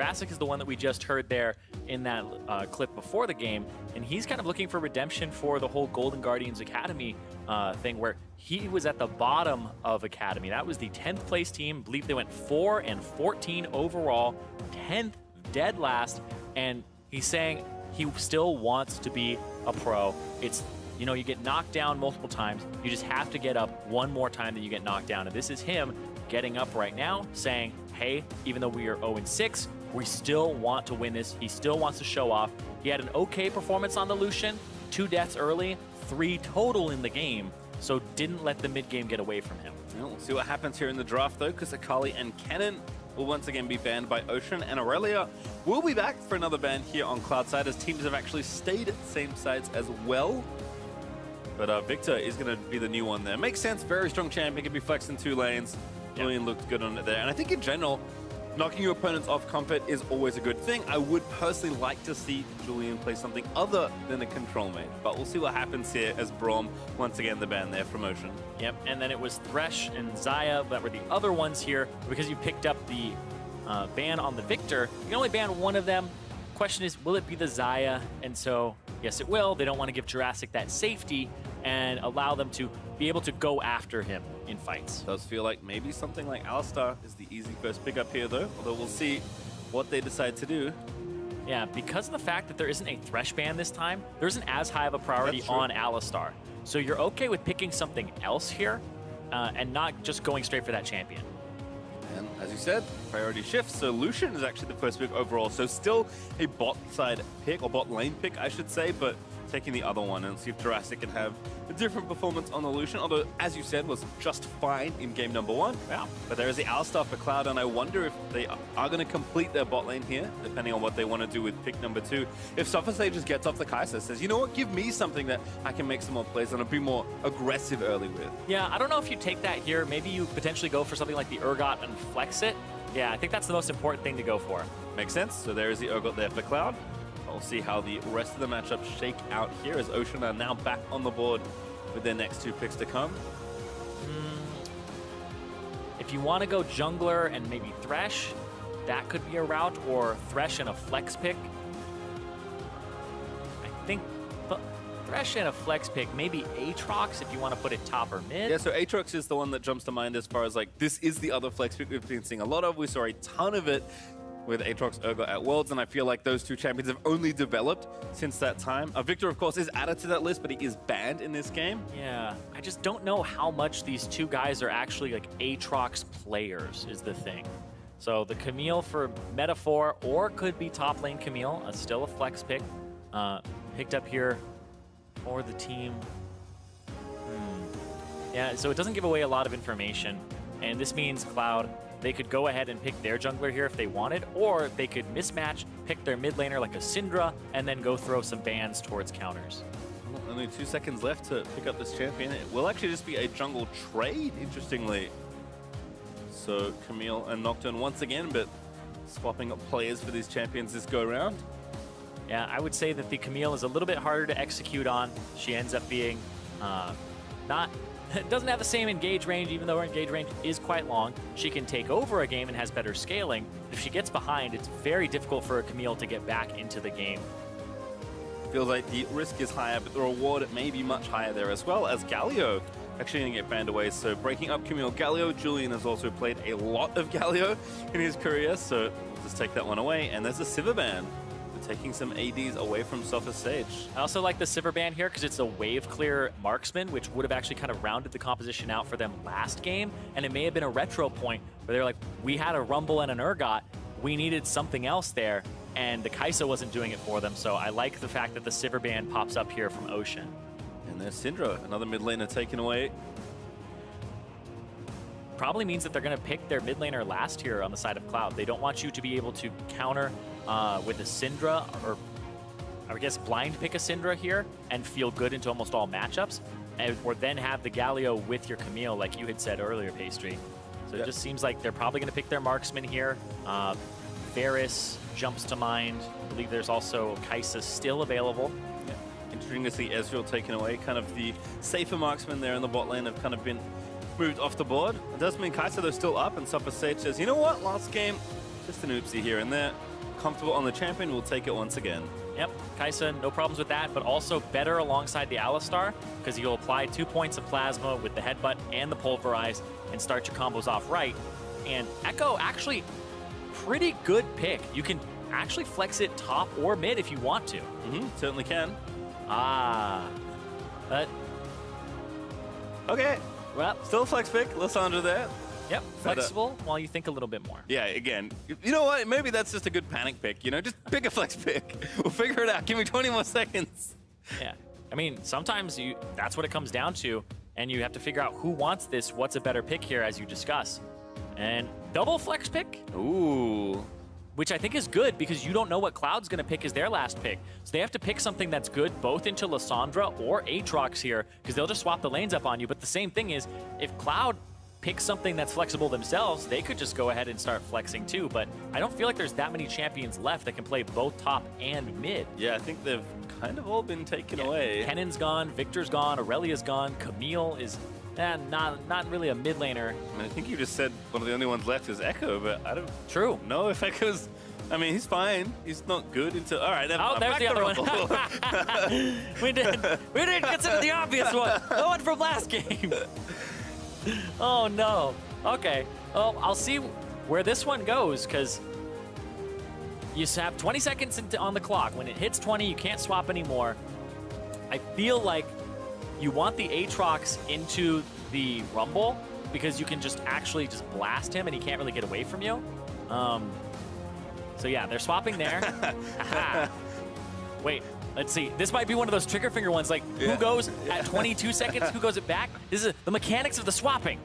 Jurassic is the one that we just heard there in that clip before the game, and he's kind of looking for redemption for the whole Golden Guardians Academy thing, where he was at the bottom of Academy. That was the 10th place team. I believe they went 4-14 overall, 10th dead last, and he's saying he still wants to be a pro. It's, you know, you get knocked down multiple times. You just have to get up one more time that you get knocked down. And this is him getting up right now saying, hey, even though we are 0-6, we still want to win this. He still wants to show off. He had an okay performance on the Lucian, 2 deaths early, 3 total in the game, so didn't let the mid game get away from him. We'll see what happens here in the draft though, because Akali and Cannon will once again be banned by Ocean, and Aurelia will be back for another ban here on Cloudside, as teams have actually stayed at the same sides as well. But Victor is going to be the new one there. Makes sense, very strong champion, can be flexed in 2 lanes. Julian looked good on it there, and I think in general, knocking your opponents off comfort is always a good thing. I would personally like to see Julian play something other than a control main, but we'll see what happens here as Braum, once again, the ban there from Ocean. Yep, and then it was Thresh and Xayah that were the other ones here. Because you picked up the ban on the Victor, you can only ban one of them. Question is, will it be the Xayah? And so, yes, it will. They don't want to give Jurassic that safety and allow them to be able to go after him in fights. Does feel like maybe something like Alistar is the easy first pickup here though, although we'll see what they decide to do. Yeah, because of the fact that there isn't a Thresh ban this time, there isn't as high of a priority on Alistar. So you're okay with picking something else here and not just going straight for that champion. And as you said, priority shifts, so Lucian is actually the first pick overall, so still a bot side pick, or bot lane pick I should say, but taking the other one and see if Jurassic can have a different performance on the Lucian, although, as you said, was just fine in game number 1. Wow. But there is the Alistar for Cloud, and I wonder if they are going to complete their bot lane here, depending on what they want to do with pick number 2. If Sophisei just gets off the Kai'Sa, says, you know what, give me something that I can make some more plays and I'll be more aggressive early with. Yeah, I don't know if you take that here. Maybe you potentially go for something like the Urgot and flex it. Yeah, I think that's the most important thing to go for. Makes sense. So there is the Urgot there for Cloud. We'll see how the rest of the matchups shake out here, as Ocean are now back on the board with their next 2 picks to come. If you want to go jungler and maybe Thresh, that could be a route, or Thresh and a flex pick. I think Thresh and a flex pick, maybe Aatrox if you want to put it top or mid. Yeah, so Aatrox is the one that jumps to mind as far as like, this is the other flex pick we've been seeing a lot of. We saw a ton of it with Aatrox Urgot at Worlds, and I feel like those 2 champions have only developed since that time. Victor, of course, is added to that list, but he is banned in this game. Yeah, I just don't know how much these 2 guys are actually like Aatrox players is the thing. So the Camille for Metaphor, or could be top lane Camille, still a flex pick, picked up here for the team. Yeah, so it doesn't give away a lot of information, and this means Cloud, they could go ahead and pick their jungler here if they wanted, or they could mismatch, pick their mid laner like a Syndra, and then go throw some bans towards counters. Well, only 2 seconds left to pick up this champion. It will actually just be a jungle trade, interestingly. So Camille and Nocturne once again, but swapping up players for these champions this go around. Yeah, I would say that the Camille is a little bit harder to execute on. She ends up being doesn't have the same engage range, even though her engage range is quite long. She can take over a game and has better scaling. If she gets behind, it's very difficult for a Camille to get back into the game. Feels like the risk is higher, but the reward may be much higher there as well, as Galio actually going to get banned away. So breaking up Camille Galio, Julian has also played a lot of Galio in his career, so we'll just take that one away. And there's a Sivir ban, taking some ADs away from Sophisei. I also like the Sivir ban here because it's a wave clear marksman, which would have actually kind of rounded the composition out for them last game. And it may have been a retro point where they're like, we had a Rumble and an Urgot. We needed something else there. And the Kai'Sa wasn't doing it for them. So I like the fact that the Sivir ban pops up here from Ocean. And there's Syndra, another mid laner taken away. Probably means that they're going to pick their mid laner last here on the side of Cloud. They don't want you to be able to counter with a Syndra, or I guess blind pick a Syndra here and feel good into almost all matchups, or then have the Galio with your Camille like you had said earlier, Pastry. So It just seems like they're probably going to pick their marksman here. Varus jumps to mind. I believe there's also Kai'Sa still available. Yeah. Interesting to see Ezreal taken away. Kind of the safer marksmen there in the bot lane have kind of been moved off the board. It does mean Kai'Sa though still up, and Sophisei says, you know what, last game, Just an oopsie here and there. Comfortable on the champion, will take it once again. Yep, Kaisa, no problems with that, but also better alongside the Alistar because you'll apply 2 points of Plasma with the Headbutt and the Pulverize and start your combos off right. And Echo, actually, pretty good pick. You can actually flex it top or mid if you want to. Certainly can. But Okay, well, still a flex pick. Lissandra there. yep, flexible while you think a little bit more. Yeah, again, you know what? Maybe that's just a good panic pick, you know? Just pick a flex pick. We'll figure it out. Give me 20 more seconds. Yeah, I mean, sometimes that's what it comes down to, and you have to figure out who wants this, what's a better pick here as you discuss. And double flex pick, Ooh. which I think is good because you don't know what Cloud's going to pick as their last pick. So they have to pick something that's good both into Lissandra or Aatrox here because they'll just swap the lanes up on you. But the same thing is, if Cloud picks something that's flexible themselves, they could just go ahead and start flexing too. But I don't feel like there's that many champions left that can play both top and mid. Yeah, I think they've kind of all been taken away. Kennen's gone, Victor's gone, Aurelia's gone, Camille is not really a mid laner. I mean, I think you just said one of the only ones left is Echo, but I don't know if Echo's... I mean, he's fine. He's not good until... All right, oh, there's the other one. we didn't consider the obvious one. The one from last game. Oh, no. Okay. Well, I'll see where this one goes, because you have 20 seconds on the clock. When it hits 20, you can't swap anymore. I feel like you want the Aatrox into the Rumble, because you can just actually just blast him, and he can't really get away from you. So, yeah, they're swapping there. Wait. Let's see. This might be one of those trigger finger ones, like who goes at 22 seconds, who goes it back. This is the mechanics of the swapping.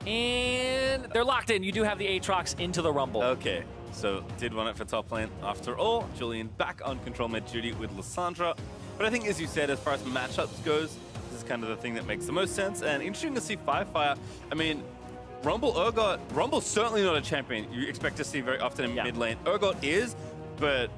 And they're locked in. You do have the Aatrox into the Rumble. Okay, so did want it for top lane after all. Julian back on control mid duty with Lissandra. But I think, as you said, as far as matchups goes, this is kind of the thing that makes the most sense. And interesting to see Firefire. I mean, Rumble, Urgot, Rumble's certainly not a champion you expect to see very often in mid lane. Urgot is, but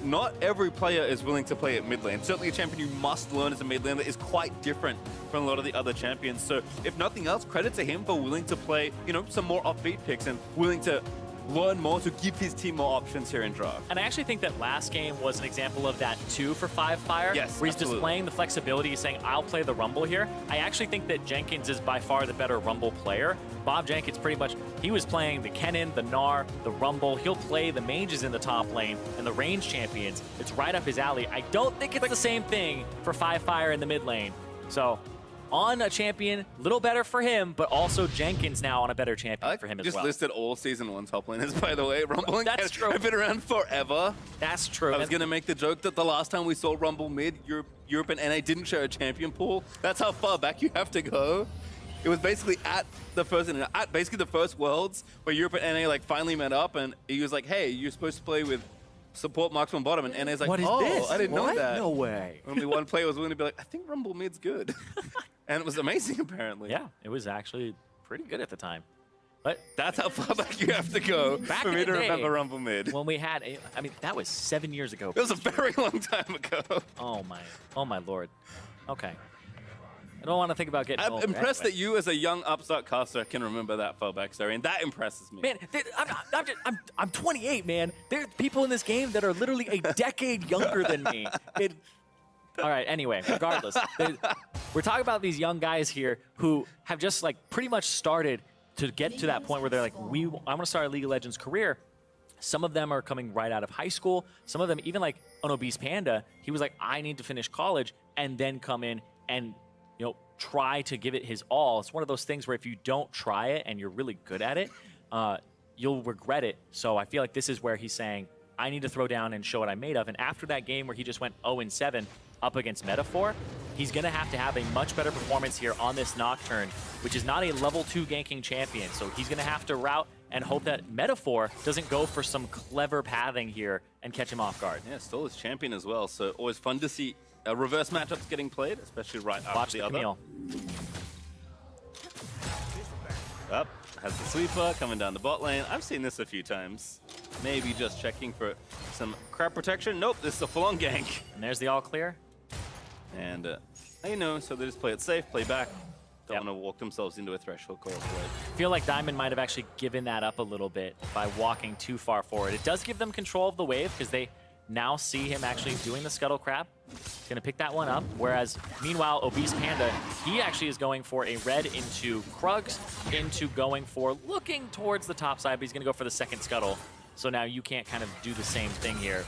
not every player is willing to play at mid lane. Certainly a champion you must learn as a mid laner is quite different from a lot of the other champions. So if nothing else, credit to him for willing to play, you know, some more upbeat picks and willing to learn more to give his team more options here in draft. And I actually think that last game was an example of that too for Firefire. Yes, where he's absolutely. displaying the flexibility, he's saying, I'll play the Rumble here. I actually think that Jenkins is by far the better Rumble player. Bob Jenkins pretty much, he was playing the Kennen, the Gnar, the Rumble. He'll play the mages in the top lane and the range champions. It's right up his alley. I don't think it's the same thing for Firefire in the mid lane. So on a champion, little better for him, but also Jenkins now on a better champion for him as well. Just listed all season 1 top laners, by the way. Rumble and That's true. have been around forever. That's true. I was going to make the joke that the last time we saw Rumble mid, Europe and NA didn't share a champion pool. That's how far back you have to go. It was basically at the first Worlds where Europe and NA like finally met up, and he was like, "Hey, you're supposed to play with support marksman bottom," and NA's like, What is "Oh, this? I didn't know that." No way. Only one player was willing to be like, "I think Rumble mid's good," and it was amazing apparently. Yeah, it was actually pretty good at the time. But That's how far back you have to go Back for in me the to day, remember Rumble mid. when we had, I mean, that was 7 years ago. It was a very long time ago. Oh my lord. Okay. I don't want to think about getting I'm old. impressed Anyway. that you, as a young upstart caster, can remember that far back story, and that impresses me. Man, I'm 28, man. There are people in this game that are literally a decade younger than me. All right, anyway, regardless. We're talking about these young guys here who have just like pretty much started to get to that point where they're like, I want to start a League of Legends career. Some of them are coming right out of high school. Some of them, even like Unobese Panda, he was like, I need to finish college and then come in and, you know, try to give it his all. It's one of those things where if you don't try it and you're really good at it, you'll regret it. So I feel like this is where he's saying, I need to throw down and show what I'm made of. And after that game where he just went 0-7 up against Metaphor, he's going to have a much better performance here on this Nocturne, which is not a level 2 ganking champion. So he's going to have to route and hope that Metaphor doesn't go for some clever pathing here and catch him off guard. Yeah, still his champion as well, so always fun to see reverse matchups getting played, especially right after Watch the the other. Camille. Up, has the sweeper coming down the bot lane. I've seen this a few times. Maybe just checking for some crab protection. Nope, this is a full-on gank. And there's the all clear. And you know, so they just play it safe, play back. Don't want to walk themselves into a Thresh hook or a blade. I feel like Diamond might have actually given that up a little bit by walking too far forward. It does give them control of the wave because they now see him actually doing the Scuttle Crab. He's going to pick that one up. Whereas, meanwhile, Obese Panda, he actually is going for a red into Krugs, into going for looking towards the top side, but he's going to go for the second Scuttle. So now you can't kind of do the same thing here.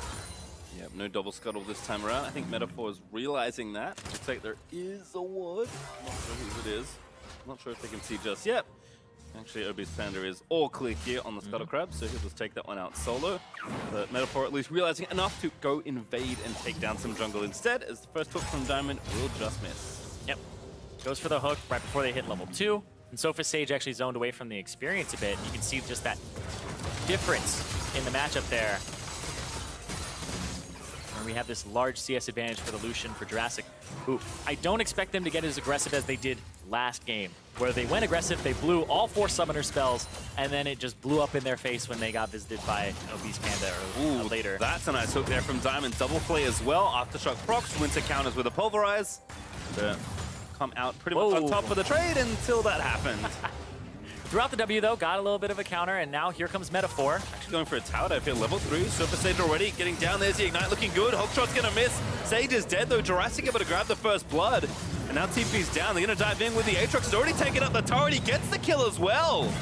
Yep, no double Scuttle this time around. I think Metaphor is realizing that. Looks like there is a ward. Not sure who it is. Not sure if they can see just yet. Actually, Obese Panda is all clear here on the Scuttle Crab, so he'll just take that one out solo. But Metaphor at least realizing enough to go invade and take down some jungle instead, as the first hook from Diamond will just miss. Yep. Goes for the hook right before they hit level 2. And Sophus Sage actually zoned away from the experience a bit. You can see just that difference in the matchup there. And we have this large CS advantage for the Lucian for Jurassic, who I don't expect them to get as aggressive as they did last game, where they went aggressive, they blew all 4 summoner spells, and then it just blew up in their face when they got visited by an Obese Panda or later. That's a nice hook there from Diamond. Double play as well. Aftershock procs, Winter counters with a Pulverize. To come out pretty much on top of the trade until that happened. Throughout the W, though, got a little bit of a counter, and now here comes Metaphor. Actually going for a tower dive here, level 3. Super Sage already getting down. There's the Ignite looking good. Hookshot's going to miss. Sage is dead, though. Jurassic able to grab the first blood. And now TP's down. They're going to dive in with the Aatrox. He's already taken up the turret. He gets the kill as well.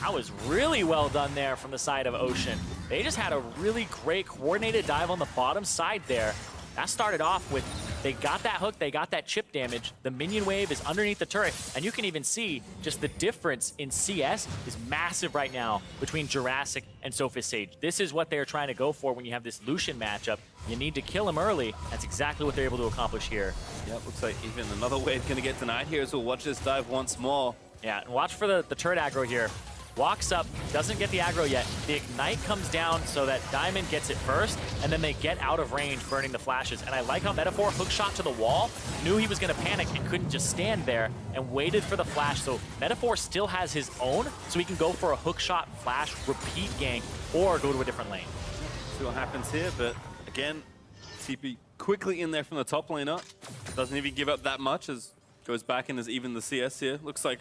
That was really well done there from the side of Ocean. They just had a really great coordinated dive on the bottom side there. That started off with, they got that hook, they got that chip damage. The minion wave is underneath the turret, and you can even see just the difference in CS is massive right now between Jurassic and Sophus Sage. This is what they're trying to go for when you have this Lucian matchup. You need to kill him early. That's exactly what they're able to accomplish here. Yep, looks like even another wave going to get denied here, so we'll watch this dive once more. Yeah, and watch for the turret aggro here. Walks up, doesn't get the aggro yet. The Ignite comes down so that Diamond gets it first, and then they get out of range, burning the flashes. And I like how Metaphor hook shot to the wall, knew he was going to panic and couldn't just stand there, and waited for the flash. So Metaphor still has his own, so he can go for a hook shot, flash, repeat gank, or go to a different lane. See what happens here, but again, TP quickly in there from the top laner. Doesn't even give up that much, as goes back in as even the CS here. Looks like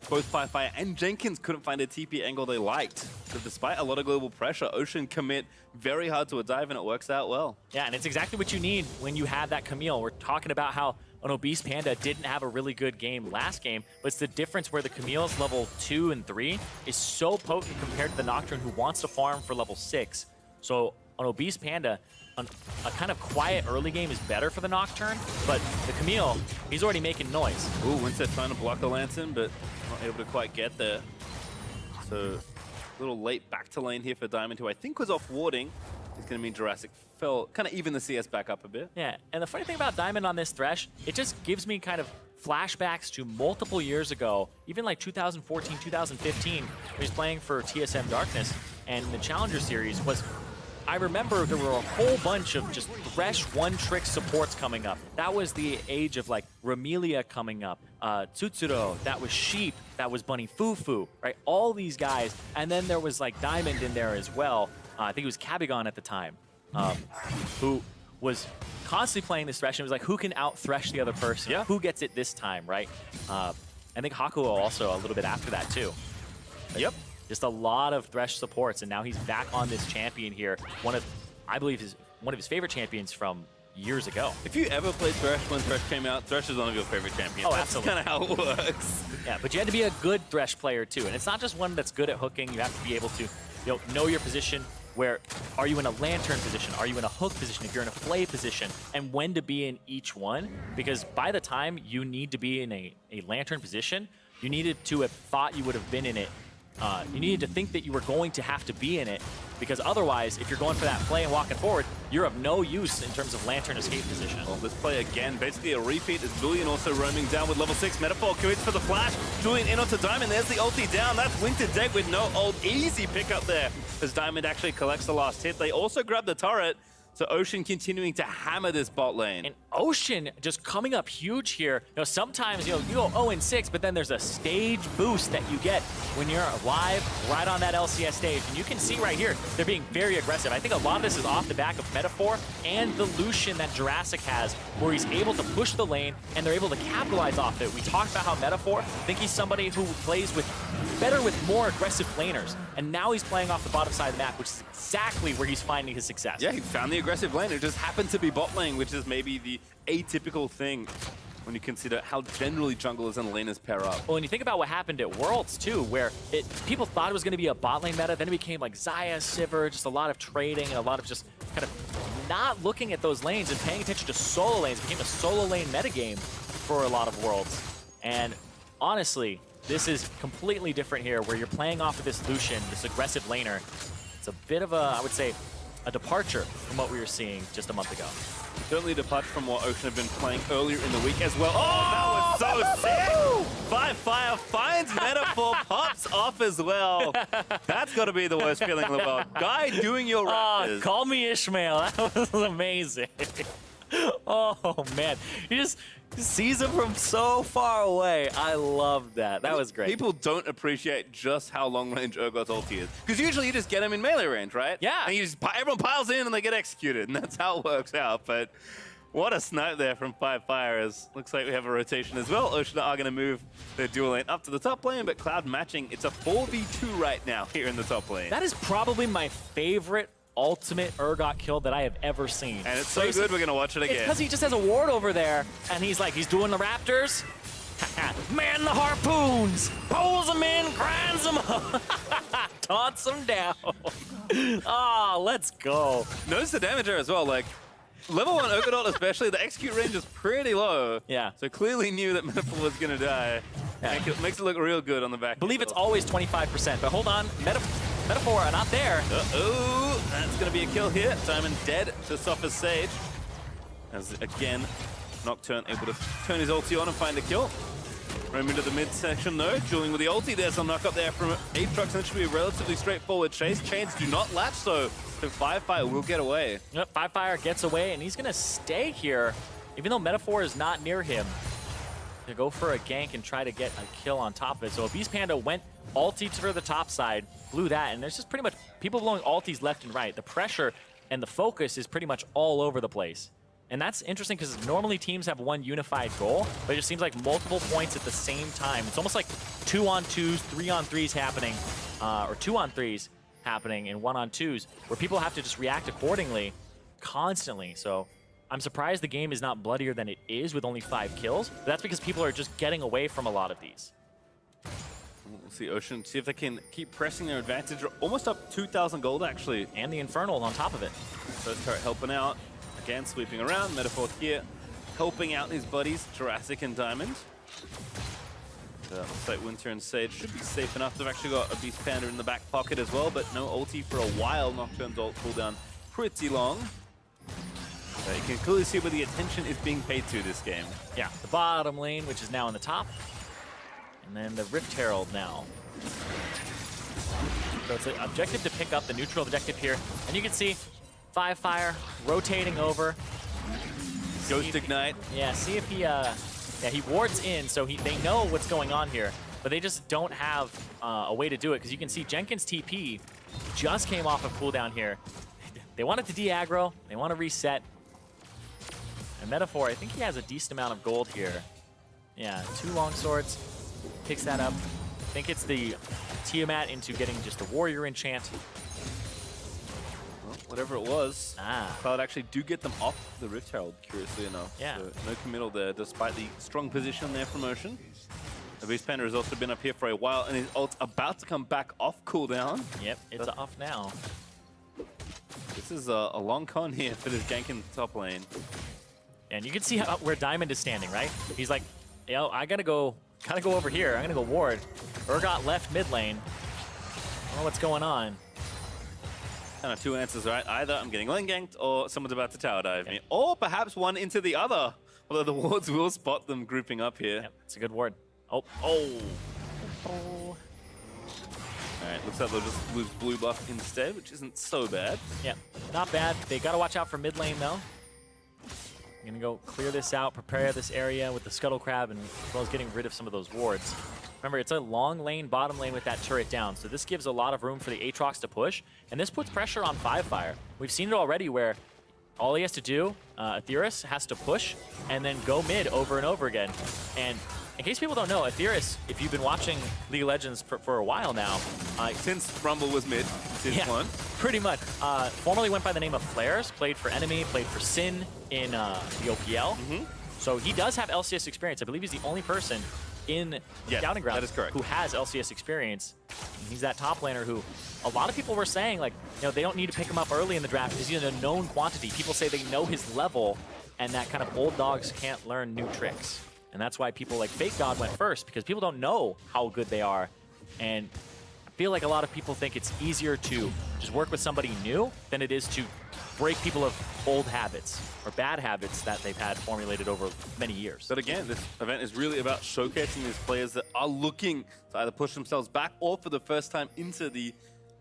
both Firefire and Jenkins couldn't find a TP angle they liked. So despite a lot of global pressure, Ocean commit very hard to a dive, and it works out well. Yeah, and it's exactly what you need when you have that Camille. We're talking about how an Obese Panda didn't have a really good game last game, but it's the difference where the Camille's level 2 and 3 is so potent compared to the Nocturne, who wants to farm for level 6. So an Obese Panda, a kind of quiet early game is better for the Nocturne, but the Camille, he's already making noise. Ooh, Winsett trying to block the Lantern, but not able to quite get there. So a little late back to lane here for Diamond, who I think was off warding. It's going to mean Jurassic fell, kind of even the CS back up a bit. Yeah, and the funny thing about Diamond on this Thresh, it just gives me kind of flashbacks to multiple years ago, even like 2014, 2015, when he was playing for TSM Darkness, and the Challenger Series was, I remember there were a whole bunch of just Thresh one-trick supports coming up. That was the age of like Ramelia coming up, Tsutsuro, that was Sheep, that was Bunny Fufu, right? All these guys, and then there was like Diamond in there as well. I think it was Cabigon at the time, who was constantly playing this Thresh, and it was like, who can out-Thresh the other person? Yeah. Who gets it this time, right? I think Hakuo also a little bit after that too. Yep. Just a lot of Thresh supports, and now he's back on this champion here. I believe, one of his favorite champions from years ago. If you ever played Thresh when Thresh came out, Thresh is one of your favorite champions. Oh, that's absolutely. kind of how it works. Yeah, but you had to be a good Thresh player too, and it's not just one that's good at hooking. You have to be able to, know your position. Where are you in a Lantern position? Are you in a hook position? If you're in a flay position, and when to be in each one, because by the time you need to be in a Lantern position, you needed to have thought you would have been in it. You needed to think that you were going to have to be in it, because otherwise, if you're going for that play and walking forward, you're of no use in terms of Lantern escape position. Well, this play again, basically a repeat, as Julian also roaming down with level 6. Metaphor commits for the flash. Julian in onto Diamond. There's the ulti down. That's Winter dead with no ult. Easy pick up there, as Diamond actually collects the last hit. They also grab the turret. So Ocean continuing to hammer this bot lane. And Ocean just coming up huge here. You know, sometimes you go 0-6, but then there's a stage boost that you get when you're live right on that LCS stage. And you can see right here, they're being very aggressive. I think a lot of this is off the back of Metaphor and the Lucian that Jurassic has, where he's able to push the lane and they're able to capitalize off it. We talked about how Metaphor, I think he's somebody who plays better with more aggressive laners. And now he's playing off the bottom side of the map, which is exactly where he's finding his success. Yeah, he found the aggressive lane. It just happened to be bot lane, which is maybe the atypical thing when you consider how generally junglers and laners pair up. Well, and you think about what happened at Worlds, too, where people thought it was going to be a bot lane meta, then it became like Xayah, Sivir, just a lot of trading and a lot of just kind of not looking at those lanes and paying attention to solo lanes. It became a solo lane metagame for a lot of Worlds. And honestly, this is completely different here, where you're playing off of this Lucian, this aggressive laner. It's a bit of a, I would say, a departure from what we were seeing just a month ago. Certainly departure from what Ocean have been playing earlier in the week as well. Oh, that was so sick! Firefire finds Metaphor, pops off as well. That's got to be the worst feeling in the world. Guy doing your Raptors. Call me Ishmael. That was amazing. Oh, man. He just sees him from so far away. I love that. That was great. People don't appreciate just how long-range Urgot's ulti is. Because usually you just get him in melee range, right? Yeah. And everyone piles in and they get executed, and that's how it works out. But what a snipe there from Firefire. Looks like we have a rotation as well. Ocean are going to move their dual lane up to the top lane, but Cloud matching. It's a 4v2 right now here in the top lane. That is probably my favorite ultimate Urgot kill that I have ever seen. And it's so good, we're going to watch it again. It's because he just has a ward over there, and he's doing the Raptors. Man the harpoons! Pulls them in, grinds them up, taunts them down. Oh, let's go. Notice the damage there as well. Like, level 1 Urgot especially, the execute range is pretty low. Yeah. So clearly knew that Metaphor was going to die. Yeah. Makes it look real good on the back. I believe it's always 25%, but hold on. Metaphor are not there. Uh-oh, that's going to be a kill here. Diamond dead to Sopha's Sage. As, again, Nocturne able to turn his ulti on and find a kill. Roaming to the mid-section, though. Dueling with the ulti. There's some knock up there from Aatrox, and it should be a relatively straightforward chase. Chains do not latch, so Firefire will get away. Yep, Firefire gets away, and he's going to stay here, even though Metaphor is not near him, to go for a gank and try to get a kill on top of it. So Beast Panda went ulti for the top side, blew that, and there's just pretty much people blowing ultis left and right. The pressure and the focus is pretty much all over the place. And that's interesting because normally teams have one unified goal, but it just seems like multiple points at the same time. It's almost like 2-on-2s, 3-on-3s happening, or 2-on-3s happening and 1-on-2s, where people have to just react accordingly constantly. So I'm surprised the game is not bloodier than it is with only 5 kills, but that's because people are just getting away from a lot of these. We'll see Ocean, see if they can keep pressing their advantage. Almost up 2,000 gold, actually. And the Infernal on top of it. First turret helping out. Again, sweeping around. Metaphor here, helping out his buddies, Jurassic and Diamond. Looks like Winter and Sage should be safe enough. They've actually got a Beast Panda in the back pocket as well, but no ulti for a while. Nocturne's ult cooldown pretty long. So you can clearly see where the attention is being paid to this game. Yeah, the bottom lane, which is now in the top. And then the Rift Herald now. So it's an objective to pick up, the neutral objective here. And you can see Firefire rotating over. Ghost Ignite. Yeah, see if he, he wards in, so they know what's going on here. But they just don't have a way to do it, because you can see Jenkins' TP just came off of cooldown here. They wanted to de-aggro, they want to reset. And Metaphor, I think he has a decent amount of gold here. Yeah, 2 long swords, picks that up. I think it's the Tiamat into getting just a warrior enchant. Well, whatever it was, Cloud actually do get them off the Rift Herald, curiously enough. Yeah. So no committal there, despite the strong position there from Ocean. The Beast Panda has also been up here for a while, and his ult's about to come back off cooldown. Yep, it's off now. This is a long con here for this gank in the top lane. And you can see where Diamond is standing, right? He's like, yo, I gotta go over here. I'm gonna go ward. Urgot left mid lane. I don't know what's going on. Kind of 2 answers, right? Either I'm getting lane ganked, or someone's about to tower dive me. Or perhaps one into the other. Although the wards will spot them grouping up here. Yep, it's a good ward. Oh. All right, looks like they'll just lose blue buff instead, which isn't so bad. Yeah, not bad. They got to watch out for mid lane, though. I'm going to go clear this out, prepare this area with the Scuttle Crab, and as well as getting rid of some of those wards. Remember, it's a long lane, bottom lane with that turret down, so this gives a lot of room for the Aatrox to push, and this puts pressure on Firefire. We've seen it already where all he has to do, Aetheris has to push and then go mid over and over again. And in case people don't know, Aetheris, if you've been watching League of Legends for a while now, Since Rumble was mid, season one. Pretty much. Formerly went by the name of Flares, played for Enemy, played for Sin in the OPL. So he does have LCS experience. I believe he's the only person in Scouting Grounds that is correct, who has LCS experience. And he's that top laner who a lot of people were saying, like, you know, they don't need to pick him up early in the draft because he's a known quantity. People say they know his level, and that kind of old dogs can't learn new tricks. And that's why people like Fake God went first, because people don't know how good they are. And I feel like a lot of people think it's easier to just work with somebody new than it is to break people of old habits or bad habits that they've had formulated over many years. But again, this event is really about showcasing these players that are looking to either push themselves back or for the first time into the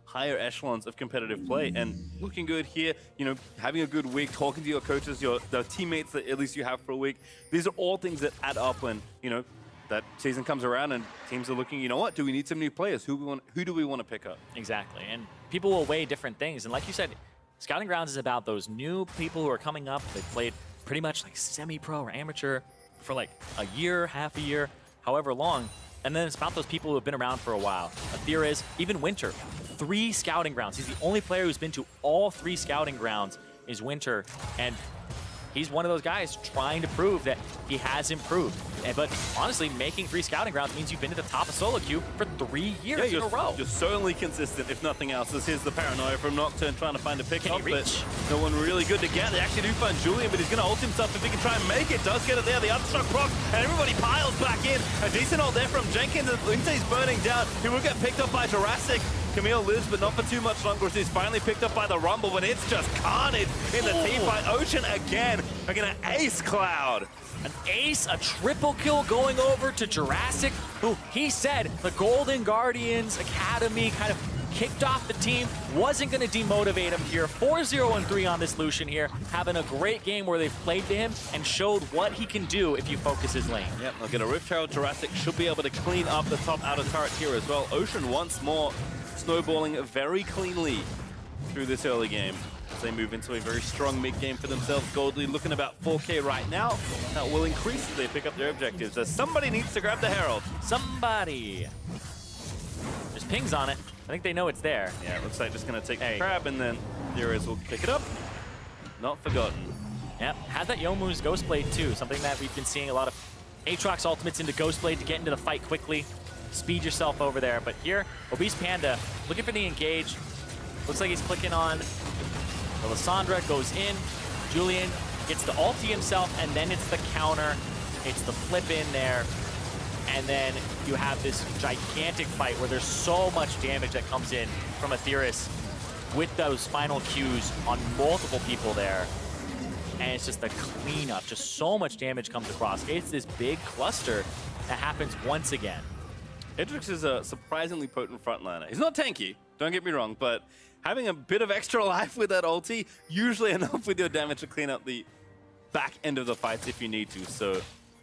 higher echelons of competitive play, and looking good here, you know, having a good week, talking to your coaches, the teammates that at least you have for a week. These are all things that add up when, you know, that season comes around and teams are looking, you know what, do we need some new players? Who do we want to pick up? Exactly, and people will weigh different things. And like you said, Scouting Grounds is about those new people who are coming up. They've played pretty much like semi-pro or amateur for like a year, half a year, however long. And then it's about those people who have been around for a while. Aetheris, even Winter, 3 Scouting Grounds. He's the only player who's been to all 3 Scouting Grounds is Winter. And he's one of those guys trying to prove that he has improved. But honestly, making 3 Scouting Grounds means you've been at the top of solo queue for 3 years in a row. You're certainly consistent, if nothing else. This is the paranoia from Nocturne trying to find a pick-up, but no one really good to get. They actually do find Julian, but he's going to ult himself if he can try and make it. Does get it there. The Understruck proc, and everybody piles back in. A decent ult there from Jenkins. Lindsay's burning down. He will get picked up by Jurassic. Camille lives, but not for too much longer as he's finally picked up by the Rumble, but it's just carnage in the team fight. Ocean again. They're going to ace Cloud. An ace, a triple kill going over to Jurassic, who he said the Golden Guardians Academy kind of kicked off the team, wasn't going to demotivate him here. 4-0-3 on this Lucian here, having a great game where they've played to him and showed what he can do if you focus his lane. Yep, they'll get a Rift Herald. Jurassic should be able to clean up the top outer turret here as well. Ocean once more snowballing very cleanly through this early game. As they move into a very strong mid-game for themselves. Gold lead looking about 4K right now. That will increase as they pick up their objectives, as somebody needs to grab the Herald. Somebody. There's pings on it. I think they know it's there. Yeah, it looks like just going to take the crab, and then Theoris will pick it up. Not forgotten. Yep, has that Youmuu's Ghostblade too, something that we've been seeing a lot of Aatrox ultimates into Ghostblade to get into the fight quickly. Speed yourself over there. But here, Obese Panda looking for the engage. Looks like he's clicking on the Lissandra, goes in. Julian gets the ulti himself, and then it's the counter. It's the flip in there. And then you have this gigantic fight where there's so much damage that comes in from Aetheris with those final Qs on multiple people there. And it's just the cleanup. Just so much damage comes across. It's this big cluster that happens once again. Edrix is a surprisingly potent frontliner. He's not tanky, don't get me wrong, but having a bit of extra life with that ulti, usually enough with your damage to clean up the back end of the fights if you need to. So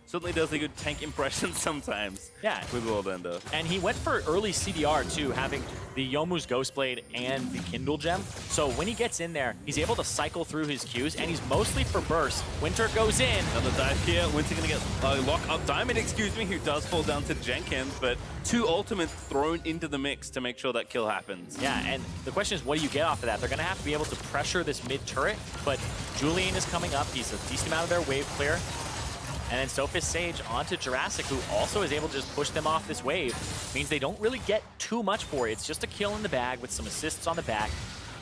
certainly does a good tank impression sometimes. Yeah. With World Ender. And he went for early CDR too, having the Youmuu's Ghostblade and the Kindle Gem. So when he gets in there, he's able to cycle through his Qs, and he's mostly for burst. Winter goes in. Another dive here. Winter gonna get a lock up Diamond, excuse me, who does fall down to Jenkins, but 2 ultimates thrown into the mix to make sure that kill happens. Yeah, and the question is, what do you get off of that? They're gonna have to be able to pressure this mid turret, but Julian is coming up. He's a decent amount of their wave clear. And then Sophist Sage onto Jurassic, who also is able to just push them off this wave. Means they don't really get too much for it. It's just a kill in the bag with some assists on the back,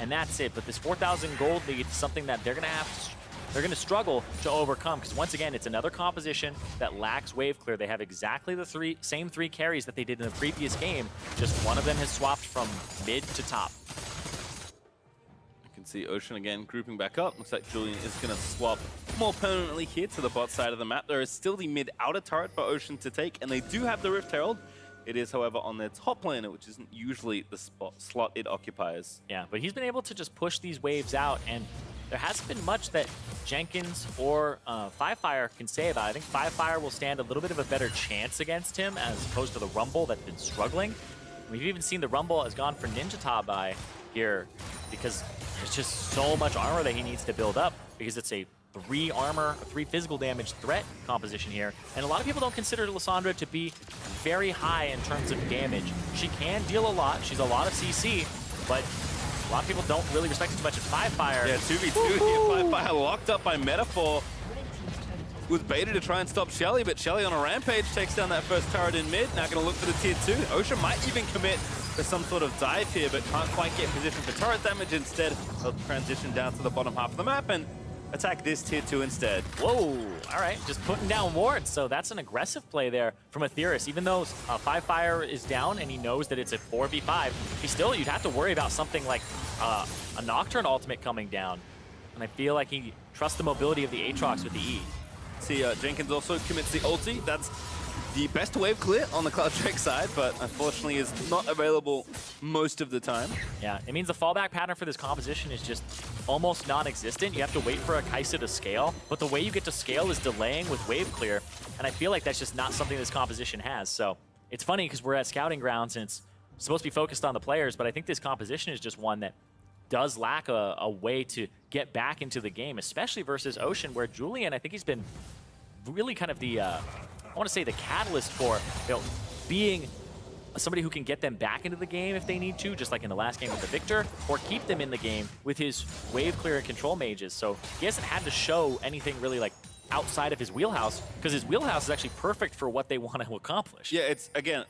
and that's it. But this 4,000 gold lead is something that they're gonna struggle to overcome, because once again, it's another composition that lacks wave clear. They have exactly the same three carries that they did in the previous game. Just one of them has swapped from mid to top. See Ocean again grouping back up. Looks like Julian is going to swap more permanently here to the bot side of the map. There is still the mid outer turret for Ocean to take, and they do have the Rift Herald. It is, however, on their top laner, which isn't usually the slot it occupies. Yeah, but he's been able to just push these waves out, and there hasn't been much that Jenkins or Firefire can say about it. I think Firefire will stand a little bit of a better chance against him as opposed to the Rumble that's been struggling. We've even seen the Rumble has gone for Ninja Tabai here because there's just so much armor that he needs to build up because it's a 3 armor, 3 physical damage threat composition here. And a lot of people don't consider Lissandra to be very high in terms of damage. She can deal a lot. She's a lot of CC, but a lot of people don't really respect it too much. At Firefire. Yeah, 2v2 here. Firefire locked up by Metaphor. Was baited to try and stop Shelly, but Shelly on a rampage takes down that first turret in mid. Now going to look for the tier 2. Ocean might even commit to some sort of dive here, but can't quite get positioned for turret damage. Instead, they'll transition down to the bottom half of the map and attack this tier 2 instead. Whoa, all right, just putting down wards. So that's an aggressive play there from Atheris. Even though Firefire is down and he knows that it's a 4v5, you'd have to worry about something like a Nocturne ultimate coming down. And I feel like he trusts the mobility of the Aatrox with the E. See, Jenkins also commits the ulti. That's the best wave clear on the Cloud Drake side, but unfortunately is not available most of the time. Yeah, it means the fallback pattern for this composition is just almost non-existent. You have to wait for a Kai'Sa to scale, but the way you get to scale is delaying with wave clear, and I feel like that's just not something this composition has. So it's funny because we're at Scouting Grounds and it's supposed to be focused on the players, but I think this composition is just one that does lack a way to get back into the game, especially versus Ocean, where Julian, I think he's been really kind of the, I want to say the catalyst for being somebody who can get them back into the game if they need to, just like in the last game with the Victor, or keep them in the game with his wave clear and control mages. So he hasn't had to show anything really like outside of his wheelhouse, because his wheelhouse is actually perfect for what they want to accomplish. Yeah, it's, again,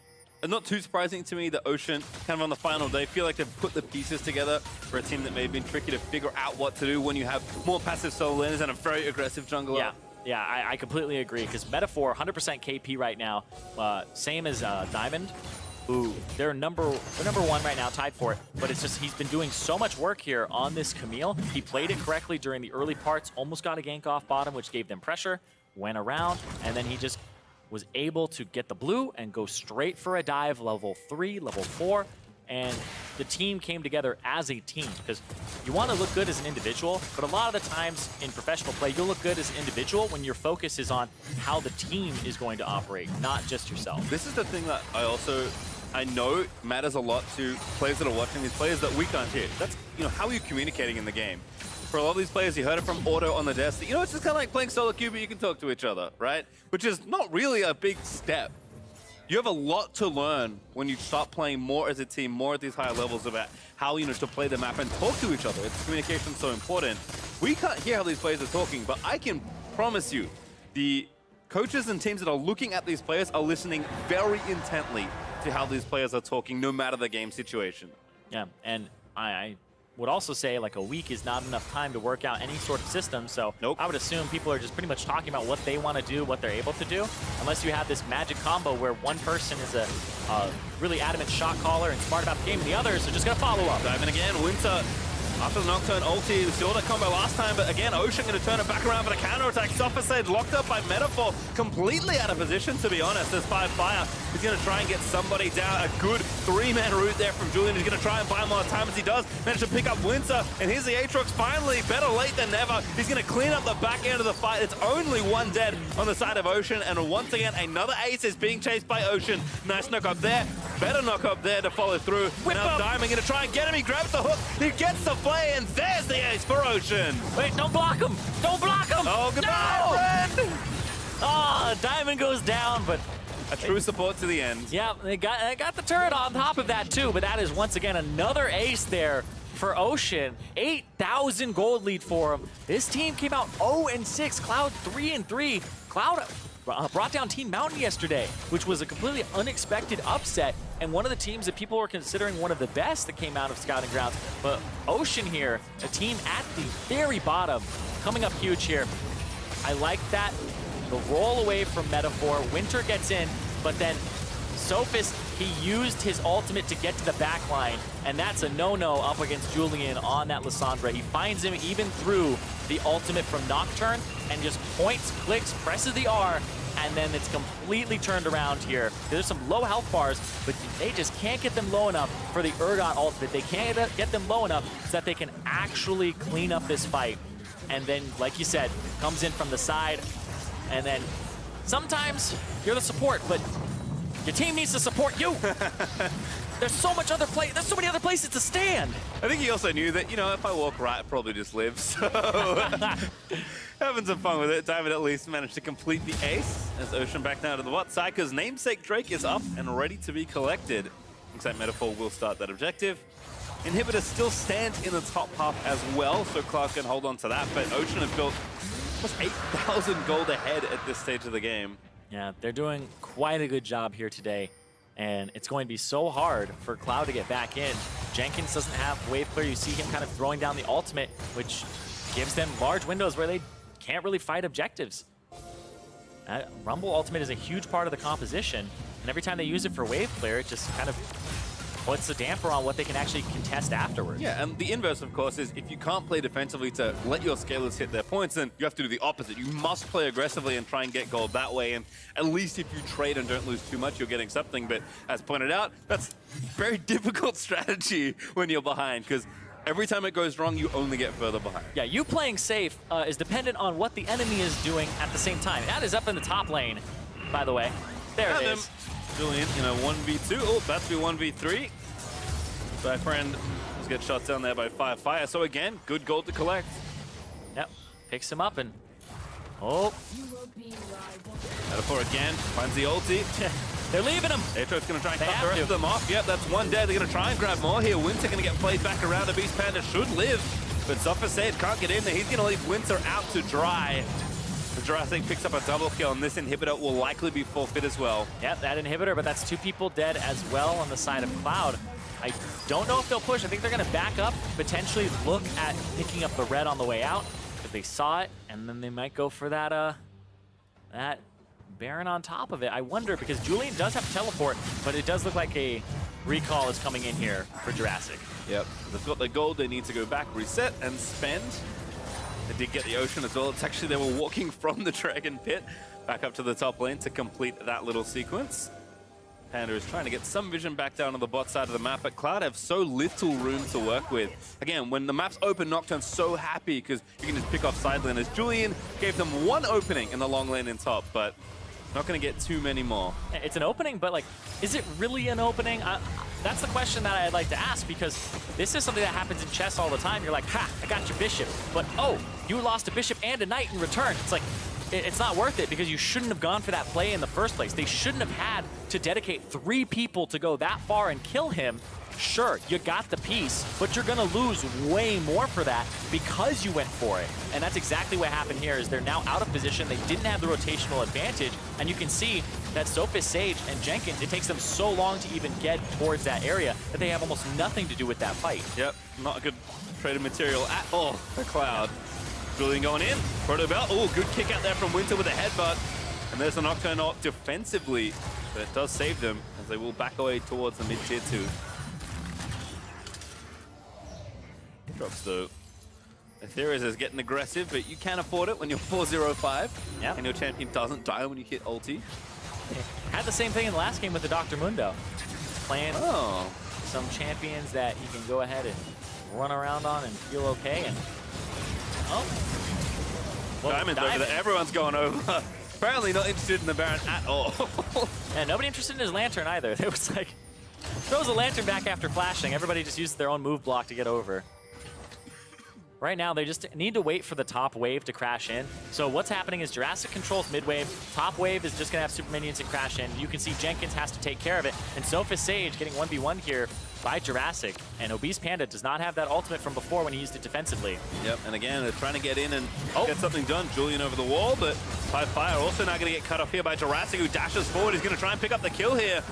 not too surprising to me that Ocean, kind of on the final day, feel like they've put the pieces together for a team that may have been tricky to figure out what to do when you have more passive solo laners and a very aggressive jungler. Yeah, I completely agree, because Metaphor, 100% KP right now, same as Diamond, who they're number 1 right now, tied for it, but it's just he's been doing so much work here on this Camille. He played it correctly during the early parts, almost got a gank off bottom, which gave them pressure, went around, and then he just was able to get the blue and go straight for a dive, level 3, level 4, and the team came together as a team, because you want to look good as an individual, but a lot of the times in professional play, you'll look good as an individual when your focus is on how the team is going to operate, not just yourself. This is the thing that I know matters a lot to players that are watching, these players that we can't hear. That's, how are you communicating in the game? For a lot of these players, you heard it from Auto on the desk. It's just kind of like playing solo queue, but you can talk to each other, right? Which is not really a big step. You have a lot to learn when you start playing more as a team, more at these higher levels about how, to play the map and talk to each other. It's communication so important. We can't hear how these players are talking, but I can promise you, the coaches and teams that are looking at these players are listening very intently to how these players are talking, no matter the game situation. Yeah, and I would also say like a week is not enough time to work out any sort of system, so I would assume people are just pretty much talking about what they want to do, what they're able to do, unless you have this magic combo where one person is a really adamant shot caller and smart about the game, and the others are just going to follow up. Diving again, Winter after the Nocturne ulti, we saw that combo last time, but again, Ocean going to turn it back around for the counter-attack. Sophisade locked up by Metaphor, completely out of position, to be honest, as Firefire is going to try and get somebody down. A good 3-man route there from Julian, who's going to try and buy him a lot of time as he does. Manage to pick up Winter, and here's the Aatrox finally, better late than never. He's going to clean up the back end of the fight. It's only one dead on the side of Ocean, and once again, another ace is being chased by Ocean. Nice knock up there, better knock up there to follow through. Now Diamond going to try and get him, he grabs the hook, he gets the play, and there's the ace for Ocean. Wait, don't block him! Don't block him! Oh, goodbye, friend! Oh, Diamond goes down, but a true support to the end. Yeah, they got the turret on top of that too, but that is once again another ace there for Ocean. 8,000 gold lead for him. This team came out 0-6, Cloud 3-3. Cloud brought down Team Mountain yesterday, which was a completely unexpected upset, and one of the teams that people were considering one of the best that came out of Scouting Grounds. But Ocean here, a team at the very bottom, coming up huge here. I like that. The roll away from Metaphor. Winter gets in, but then Sophis he used his ultimate to get to the back line, and that's a no-no up against Julian on that Lissandra. He finds him even through the ultimate from Nocturne and just points, clicks, presses the R, and then it's completely turned around here. There's some low health bars, but they just can't get them low enough for the Urgot ultimate. They can't get them low enough so that they can actually clean up this fight. And then, like you said, comes in from the side, and then sometimes you're the support, but your team needs to support you. There's so many other places to stand. I think he also knew that, you know, if I walk right, I'll probably just live. So having some fun with it. Diamond at least managed to complete the ace as Ocean back down to the bot side because namesake Drake is up and ready to be collected. Looks like Metaphor will start that objective. Inhibitor still stands in the top half as well, so Clark can hold on to that. But Ocean have built almost 8,000 gold ahead at this stage of the game. Yeah, they're doing quite a good job here today. And it's going to be so hard for Cloud to get back in. Jenkins doesn't have wave clear. You see him kind of throwing down the ultimate, which gives them large windows where they can't really fight objectives. Rumble ultimate is a huge part of the composition, and every time they use it for wave clear, it just kind of puts a damper on what they can actually contest afterwards. Yeah, and the inverse, of course, is if you can't play defensively to let your scalers hit their points, then you have to do the opposite. You must play aggressively and try and get gold that way, and at least if you trade and don't lose too much, you're getting something. But as pointed out, that's very difficult strategy when you're behind, because every time it goes wrong, you only get further behind. Yeah, you playing safe is dependent on what the enemy is doing at the same time. That is up in the top lane, by the way. There it is. Julian in a 1v2. Oh, about to be 1v3. My friend just gets shot down there by Fire. So again, good gold to collect. Yep, picks him up and... Oh. Metaphor again, finds the ulti. They're leaving him. Atro's going to try and cut the rest of them off. Yep, that's one dead. They're going to try and grab more here. Winter going to get played back around. The Beast Panda should live, but Zoffa Sage can't get in there. He's going to leave Winter out to dry. The Jurassic picks up a double kill, and this inhibitor will likely be forfeit as well. Yep, that inhibitor, but that's 2 people dead as well on the side of Cloud. I don't know if they'll push. I think they're going to back up, potentially look at picking up the red on the way out if they saw it, and then they might go for that that Baron on top of it. I wonder, because Julian does have teleport, but it does look like a recall is coming in here for Jurassic. Yep, they've got the gold. They need to go back, reset, and spend. They did get the Ocean as well. It's actually, they were walking from the Dragon Pit back up to the top lane to complete that little sequence. Panda is trying to get some vision back down on the bot side of the map, but Cloud have so little room to work with. Again, when the map's open, Nocturne's so happy because you can just pick off side laners. Julian gave them one opening in the long lane in top, but not going to get too many more. It's an opening, but like, is it really an opening? That's the question that I'd like to ask, because this is something that happens in chess all the time. You're like, ha, I got your bishop, but oh, you lost a bishop and a knight in return. It's like, it's not worth it because you shouldn't have gone for that play in the first place. They shouldn't have had to dedicate 3 people to go that far and kill him. Sure, you got the piece, but you're gonna lose way more for that because you went for it. And that's exactly what happened here, is they're now out of position. They didn't have the rotational advantage, and you can see that Sophis, Sage, and Jenkins, it takes them so long to even get towards that area that they have almost nothing to do with that fight. Yep, not a good traded material at all for Cloud. Julian going in, Proto Belt. Oh, good kick out there from Winter with a headbutt. And there's a Nocturne off defensively, but it does save them as they will back away towards the mid-tier 2. Drops the Ethereus is getting aggressive, but you can afford it when you're 4-0-5. Yep. And your champion doesn't die when you hit ulti. Had the same thing in the last game with the Dr. Mundo. Playing some champions that he can go ahead and run around on and feel okay. And well, Diamond's over there. Everyone's going over. Apparently not interested in the Baron at all. Yeah, nobody interested in his lantern either. It was like, throws a lantern back after flashing. Everybody just used their own move block to get over. Right now, they just need to wait for the top wave to crash in. So what's happening is Jurassic controls mid wave. Top wave is just going to have super minions and crash in. You can see Jenkins has to take care of it. And Sophis Sage getting 1v1 here by Jurassic. And Obese Panda does not have that ultimate from before when he used it defensively. Yep, and again, they're trying to get in and get something done. Julian over the wall, but Fire also not going to get cut off here by Jurassic, who dashes forward. He's going to try and pick up the kill here.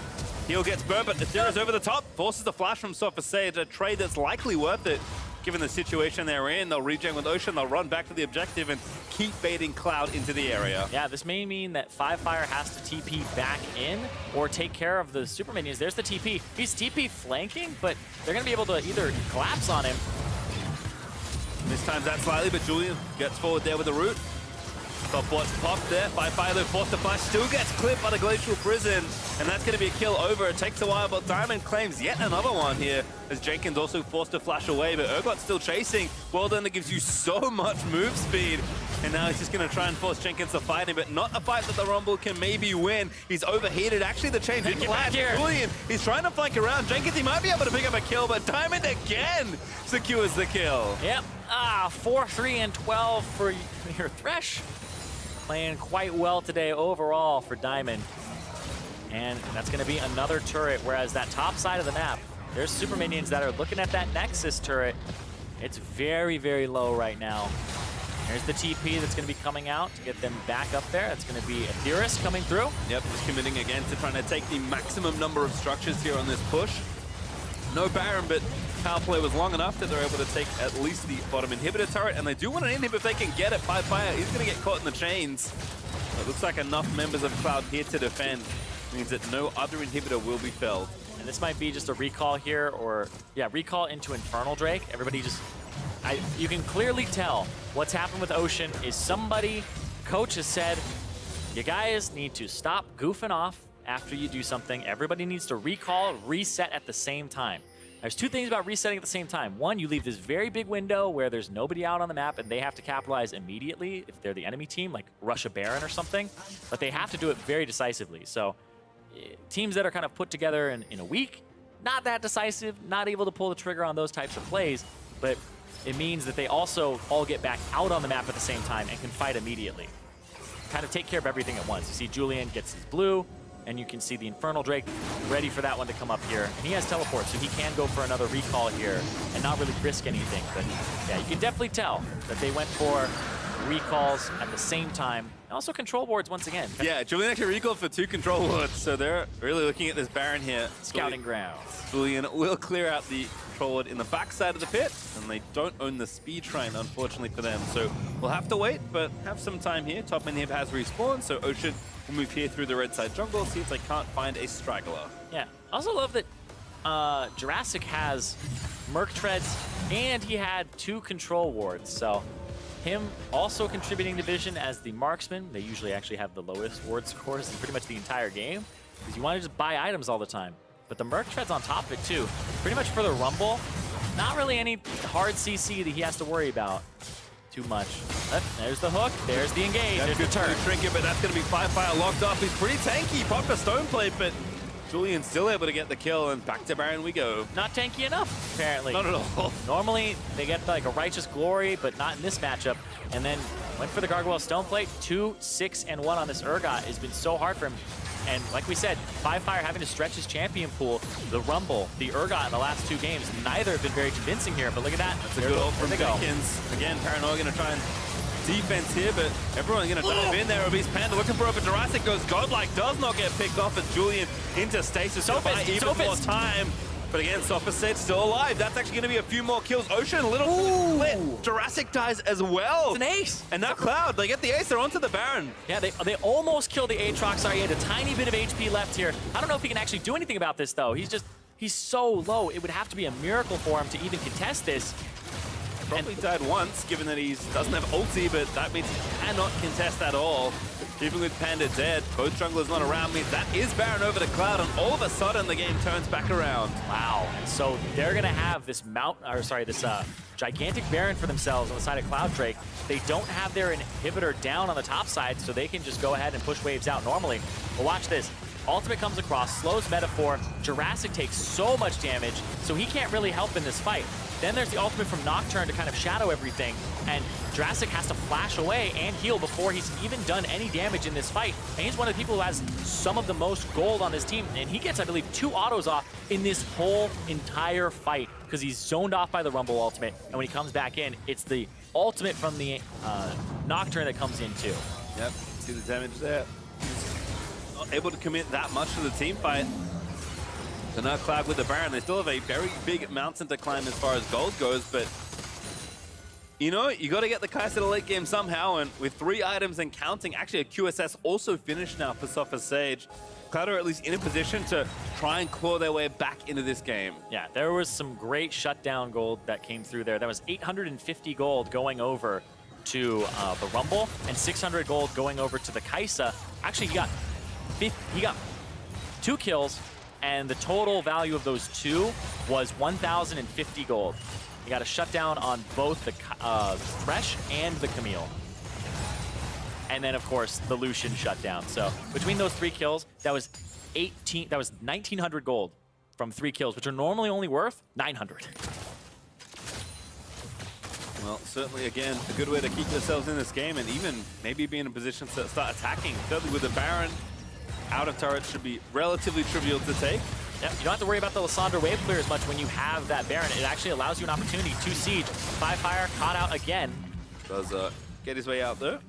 Heal gets burnt, but Ethereus over the top, forces the flash from Sophis Sage, a trade that's likely worth it. given the situation they're in. They'll regen with Ocean, they'll run back to the objective and keep baiting Cloud into the area. Yeah, this may mean that Fire has to TP back in or take care of the super minions. There's the TP. He's TP flanking, but they're going to be able to either collapse on him. Mistimes that slightly, but Julian gets forward there with the root. Top what's popped there. Fire though forced to flash, still gets clipped by the Glacial Prison, and that's going to be a kill over. It takes a while, but Diamond claims yet another one here, as Jenkins also forced to flash away, but Urgot's still chasing. Well done, that gives you so much move speed, and now he's just going to try and force Jenkins to fight him, but not a fight that the Rumble can maybe win. He's overheated. Actually, the chain didn't land. Julian, he's trying to flank around. Jenkins, he might be able to pick up a kill, but Diamond again secures the kill. Yep. 4, 3, and 12 for your Thresh. Playing quite well today overall for Diamond. And that's going to be another turret, whereas that top side of the map, there's super minions that are looking at that Nexus turret. It's very, very low right now. There's the TP that's going to be coming out to get them back up there. It's going to be Aetheris coming through. Yep, just committing again to trying to take the maximum number of structures here on this push. No Baron, but power play was long enough that they're able to take at least the bottom inhibitor turret, and they do want an inhib if they can get it. Fire, he's going to get caught in the chains. It looks like enough members of Cloud here to defend means that no other inhibitor will be felled. And this might be just a recall here, or yeah, recall into Infernal Drake. Everybody just, you can clearly tell what's happened with Ocean is somebody, coach has said, you guys need to stop goofing off after you do something. Everybody needs to recall, reset at the same time. There's two things about resetting at the same time. One, you leave this very big window where there's nobody out on the map and they have to capitalize immediately if they're the enemy team, like rush a Baron or something, but they have to do it very decisively. So teams that are kind of put together in a week, not that decisive, not able to pull the trigger on those types of plays, but it means that they also all get back out on the map at the same time and can fight immediately. Kind of take care of everything at once. You see Julian gets his blue, and you can see the Infernal Drake ready for that one to come up here. And he has teleport, so he can go for another recall here and not really risk anything. But yeah, you can definitely tell that they went for recalls at the same time. And also control wards once again. Yeah, Julian actually recalled for 2 control wards, so they're really looking at this Baron here. Scouting grounds. Julian will clear out the control ward in the backside of the pit, and they don't own the speed train, unfortunately for them. So we'll have to wait, but have some time here. Top inhib has respawned, so Ocean will move here through the red side jungle, see if they can't find a straggler. Yeah, I also love that Jurassic has Merc Treads, and he had 2 control wards, so him also contributing to vision as the marksman. They usually actually have the lowest ward scores in pretty much the entire game, because you want to just buy items all the time. But the Merc Tread's on top of it too. Pretty much for the Rumble, not really any hard CC that he has to worry about too much. There's the hook, there's the engage, there's the turn. Trinket, but that's going to be Fire locked off. He's pretty tanky, popped a stone plate, but Julian's still able to get the kill, and back to Baron we go. Not tanky enough, apparently. Not at all. Normally, they get like a Righteous Glory, but not in this matchup. And then went for the Gargoyle Stone Plate. 2, 6, and 1 on this Urgot has been so hard for him. And like we said, Fire having to stretch his champion pool, the Rumble, the Urgot in the last 2 games, neither have been very convincing here, but look at that. That's a good ult from Jenkins. Again, Paranoia going to try and defense here, but everyone's going to dive in there. Obese Panda looking for a Jurassic, goes godlike, does not get picked off as Julian into stasis. Sophist, even more time. But again, Sophist still alive. That's actually going to be a few more kills. Ocean, a little split. Jurassic dies as well. It's an ace. And now Cloud, they get the ace. They're onto the Baron. Yeah, they almost killed the Aatrox. Sorry, he had a tiny bit of HP left here. I don't know if he can actually do anything about this, though. He's so low. It would have to be a miracle for him to even contest this. Probably died once, given that he doesn't have ulti, but that means he cannot contest at all. Even with Panda dead, both junglers not around me. That is Baron over to Cloud, and all of a sudden the game turns back around. Wow, and so they're gonna have this gigantic Baron for themselves on the side of Cloud Drake. They don't have their inhibitor down on the top side, so they can just go ahead and push waves out normally. But watch this. Ultimate comes across, slows Metaphor. Jurassic takes so much damage, so he can't really help in this fight. Then there's the ultimate from Nocturne to kind of shadow everything, and Jurassic has to flash away and heal before he's even done any damage in this fight. And he's one of the people who has some of the most gold on his team, and he gets, I believe, 2 autos off in this whole entire fight because he's zoned off by the Rumble ultimate, and when he comes back in, it's the ultimate from the Nocturne that comes in too. Yep, see the damage there. Not able to commit that much to the team fight. So now Cloud with the Baron, they still have a very big mountain to climb as far as gold goes, but You know, you got to get the Kai'Sa to late game somehow, and with 3 items and counting, actually a QSS also finished now for Sopha Sage. Cloud are at least in a position to try and claw their way back into this game. Yeah, there was some great shutdown gold that came through there. That was 850 gold going over to the Rumble and 600 gold going over to the Kai'Sa. Actually, he got 2 kills, and the total value of those 2 was 1,050 gold. He got a shutdown on both the Thresh and the Camille. And then, of course, the Lucian shutdown. So between those 3 kills, that was 1,900 gold from 3 kills, which are normally only worth 900. Well, certainly, again, a good way to keep yourselves in this game and even maybe be in a position to start attacking. Thirdly, with the Baron, out of turret should be relatively trivial to take. Yep, you don't have to worry about the Lissandra wave clear as much when you have that Baron. It actually allows you an opportunity to siege. 5 fire, caught out again. Does get his way out there.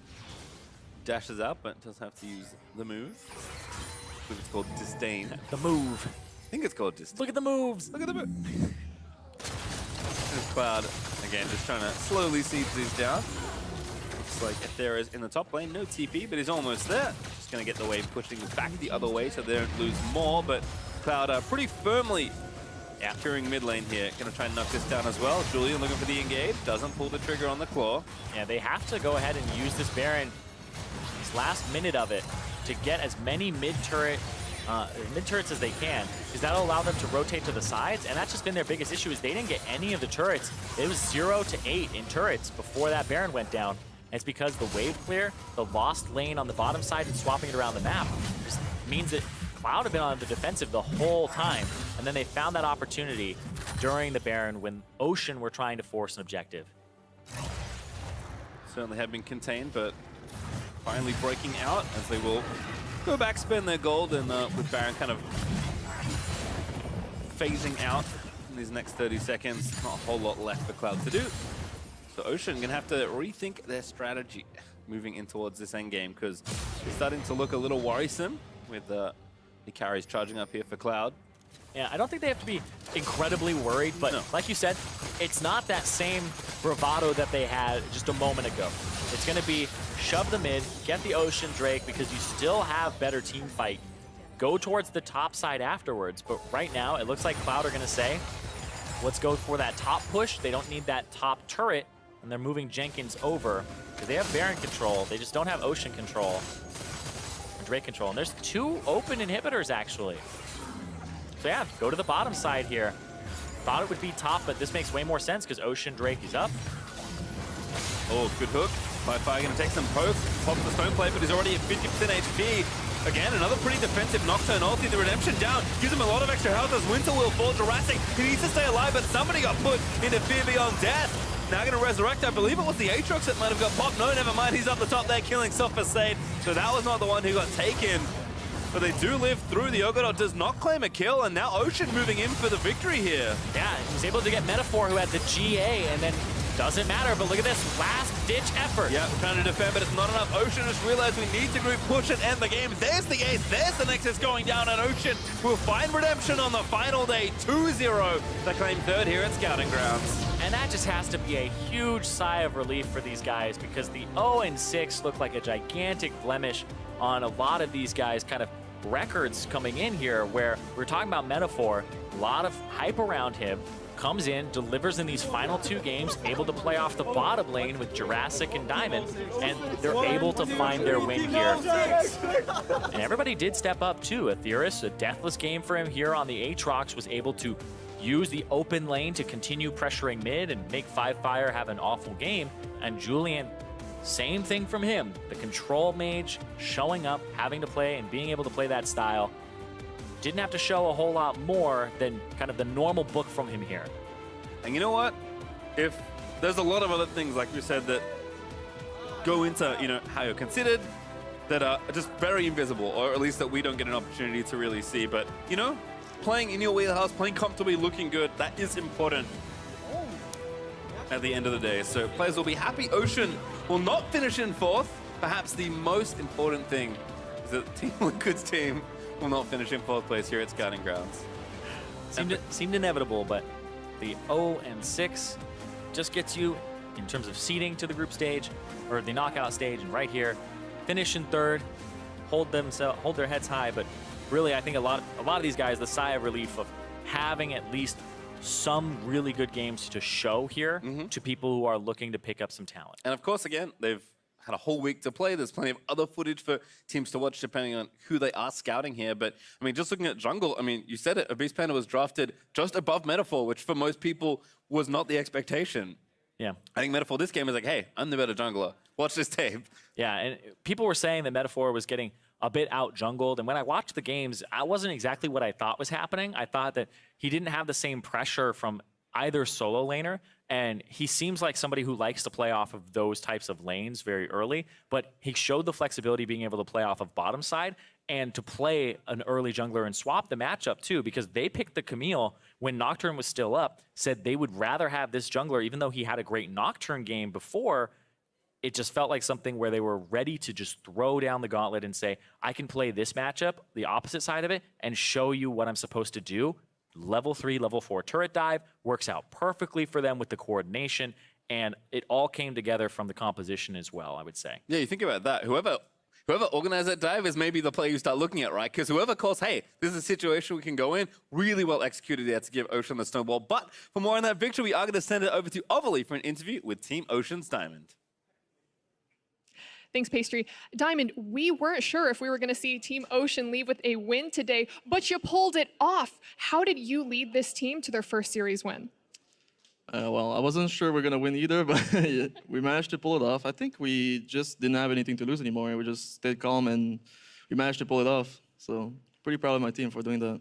Dashes out, but does have to use the move. I believe it's called Disdain. The move. I think it's called Disdain. Look at the moves. Look at the move. There's Cloud, again, just trying to slowly siege these down. Looks like Ethera is in the top lane. No TP, but he's almost there. Just going to get the wave pushing back the other way so they don't lose more, but Cloud pretty firmly securing mid lane here. Going to try and knock this down as well. Julian looking for the engage. Doesn't pull the trigger on the claw. Yeah, they have to go ahead and use this Baron, this last minute of it, to get as many mid-turrets as they can, because that'll allow them to rotate to the sides, and that's just been their biggest issue, is they didn't get any of the turrets. It was 0 to 8 in turrets before that Baron went down. And it's because the wave clear, the lost lane on the bottom side and swapping it around the map, just means that Cloud have been on the defensive the whole time, and then they found that opportunity during the Baron when Ocean were trying to force an objective. Certainly have been contained, but finally breaking out as they will go back, spend their gold, and with Baron kind of phasing out in these next 30 seconds, not a whole lot left for Cloud to do. So Ocean gonna have to rethink their strategy moving in towards this endgame, because it's starting to look a little worrisome with the carries charging up here for Cloud. Yeah, I don't think they have to be incredibly worried, but like you said, it's not that same bravado that they had just a moment ago. It's going to be shove the mid, get the Ocean Drake, because you still have better team fight. Go towards the top side afterwards, but right now it looks like Cloud are going to say, let's go for that top push. They don't need that top turret, and they're moving Jenkins over, because they have Baron control. They just don't have Ocean control. Drake control, and there's 2 open inhibitors actually. So yeah, go to the bottom side here. Thought it would be top, but this makes way more sense because Ocean Drake is up. Oh, good hook. Fi gonna take some poke, pop the stone plate, but he's already at 50% HP. Again, another pretty defensive Nocturne ulti, the Redemption down, gives him a lot of extra health as Winter will fall. Jurassic, he needs to stay alive, but somebody got put into Fear Beyond Death. Now going to resurrect. I believe it was the Aatrox that might have got popped. No, never mind. He's up the top there killing Sopha Sage. So that was not the one who got taken. But they do live through. The Ogodot does not claim a kill, and now Ocean moving in for the victory here. Yeah, he was able to get Metaphor, who had the GA, and then doesn't matter. But look at this last-ditch effort. Yeah, we're trying to defend, but it's not enough. Ocean just realized we need to group push and end the game. There's the ace. There's the Nexus going down, and Ocean will find redemption on the final day. 2-0 to claim third here at Scouting Grounds. And that just has to be a huge sigh of relief for these guys, because the 0-6 look like a gigantic blemish on a lot of these guys' kind of records coming in here, where we're talking about Metaphor, a lot of hype around him, comes in, delivers in these final 2 games, able to play off the bottom lane with Jurassic and Diamond, and they're able to find their win here. And everybody did step up too. Aetheris, a deathless game for him here on the Aatrox, was able to use the open lane to continue pressuring mid and make 5 Fire have an awful game. And Julian, same thing from him. The control mage showing up, having to play and being able to play that style. Didn't have to show a whole lot more than kind of the normal book from him here. And you know what? If there's a lot of other things, like we said, that go into, you know, how you're considered, that are just very invisible, or at least that we don't get an opportunity to really see. But, you know, playing in your wheelhouse, playing comfortably, looking good, that is important at the end of the day. So players will be happy. Ocean will not finish in 4th. Perhaps the most important thing is that Team Liquid's team will not finish in 4th place here at Scouting Grounds. Seemed inevitable, but the 0-6 just gets you in terms of seeding to the group stage or the knockout stage, and right here, finish in third, hold their heads high. But really, I think a lot of these guys, the sigh of relief of having at least some really good games to show here to people who are looking to pick up some talent. And of course, again, they've had a whole week to play. There's plenty of other footage for teams to watch depending on who they are scouting here. But, I mean, just looking at jungle, I mean, you said it, Beast Panda was drafted just above Metaphor, which for most people was not the expectation. Yeah. I think Metaphor this game is like, hey, I'm the better jungler. Watch this tape. Yeah, and people were saying that Metaphor was getting a bit out-jungled. And when I watched the games, I wasn't exactly what I thought was happening. I thought that he didn't have the same pressure from either solo laner, and he seems like somebody who likes to play off of those types of lanes very early, but he showed the flexibility being able to play off of bottom side and to play an early jungler and swap the matchup too, because they picked the Camille when Nocturne was still up, said they would rather have this jungler, even though he had a great Nocturne game before. It just felt like something where they were ready to just throw down the gauntlet and say, I can play this matchup, the opposite side of it, and show you what I'm supposed to do. Level 3, level 4 turret dive works out perfectly for them with the coordination, and it all came together from the composition as well, I would say. Yeah, you think about that. Whoever organized that dive is maybe the player you start looking at, right? Because whoever calls, hey, this is a situation we can go in, really well executed there to give Ocean the snowball. But for more on that victory, we are going to send it over to Overly for an interview with Team Ocean's Diamond. Thanks, Pastry. Diamond, we weren't sure if we were going to see Team Ocean leave with a win today, but you pulled it off. How did you lead this team to their first series win? Well, I wasn't sure we're going to win either, but we managed to pull it off. I think we just didn't have anything to lose anymore. We just stayed calm, and we managed to pull it off. So pretty proud of my team for doing that.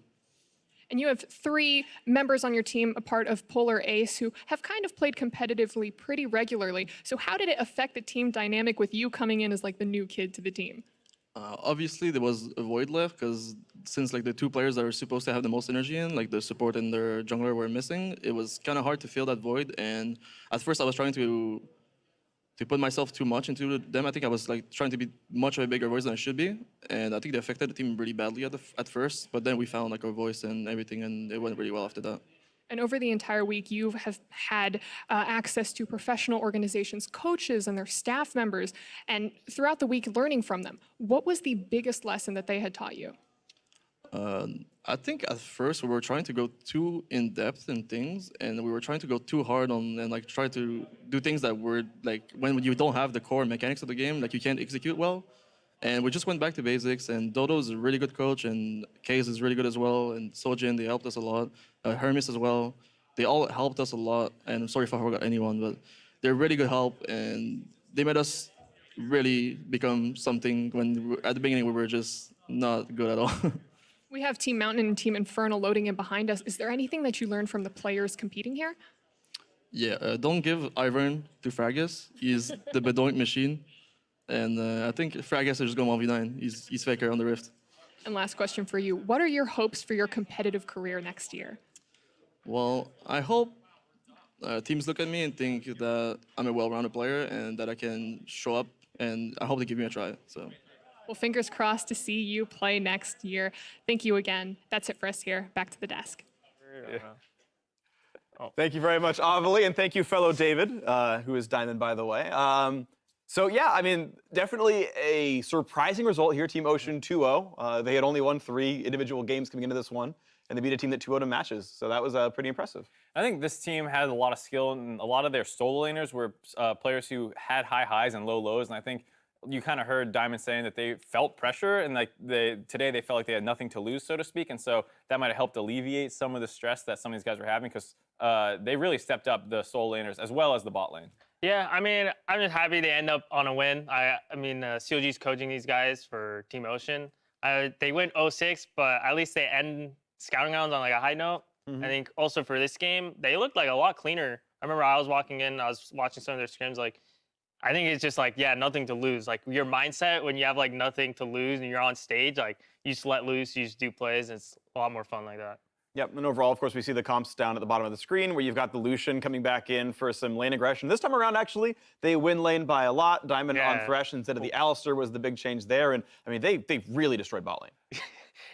And you have 3 members on your team, a part of Polar Ace, who have kind of played competitively pretty regularly. So how did it affect the team dynamic with you coming in as like the new kid to the team? Obviously, there was a void left because since like the 2 players that are supposed to have the most energy in, like the support and their jungler were missing, it was kind of hard to fill that void. And at first, I was trying to put myself too much into them. I think I was like trying to be much of a bigger voice than I should be, and I think they affected the team really badly at first. But then we found like our voice and everything, and it went really well after that. And over the entire week, you have had access to professional organizations, coaches, and their staff members, and throughout the week, learning from them. What was the biggest lesson that they had taught you? I think at first we were trying to go too in depth in things, and we were trying to go too hard on and like try to do things that were like when you don't have the core mechanics of the game, like you can't execute well. And we just went back to basics. And Dodo's a really good coach, and Case is really good as well, and Sojin, they helped us a lot. Hermes as well. They all helped us a lot. And I'm sorry if I forgot anyone, but they're really good help, and they made us really become something when at the beginning we were just not good at all. We have Team Mountain and Team Infernal loading in behind us. Is there anything that you learned from the players competing here? Yeah, don't give Ivern to Fragus. He's the Bedoink machine. And I think Fragus is just going 1v9. He's faker on the Rift. And last question for you. What are your hopes for your competitive career next year? Well, I hope teams look at me and think that I'm a well-rounded player and that I can show up, and I hope they give me a try. So. Well, fingers crossed to see you play next year. Thank you again. That's it for us here. Back to the desk. Yeah. Thank you very much, Avali, and thank you, fellow David, who is Diamond, by the way. So yeah, I mean, definitely a surprising result here, Team Ocean 2-0. They had only won 3 individual games coming into this one, and they beat a team that 2-0'd in matches. So that was pretty impressive. I think this team had a lot of skill, and a lot of their solo laners were players who had high highs and low lows, and I think you kind of heard Diamond saying that they felt pressure, and like today they felt like they had nothing to lose, so to speak, and so that might have helped alleviate some of the stress that some of these guys were having, because they really stepped up the solo laners as well as the bot lane. Yeah, I mean, I'm just happy they end up on a win. I mean, CLG's coaching these guys for Team Ocean. They went 0-6, but at least they end scouting rounds on like a high note. I think also for this game, they looked like a lot cleaner. I remember I was walking in, I was watching some of their scrims, like, I think it's just like, yeah, nothing to lose. Like your mindset when you have like nothing to lose and you're on stage, like you just let loose, you just do plays. It's a lot more fun like that. Yep, and overall, of course, we see the comps down at the bottom of the screen where you've got the Lucian coming back in for some lane aggression. This time around, actually, they win lane by a lot. Diamond on Thresh instead of the Alistar was the big change there. And I mean, they really destroyed bot lane.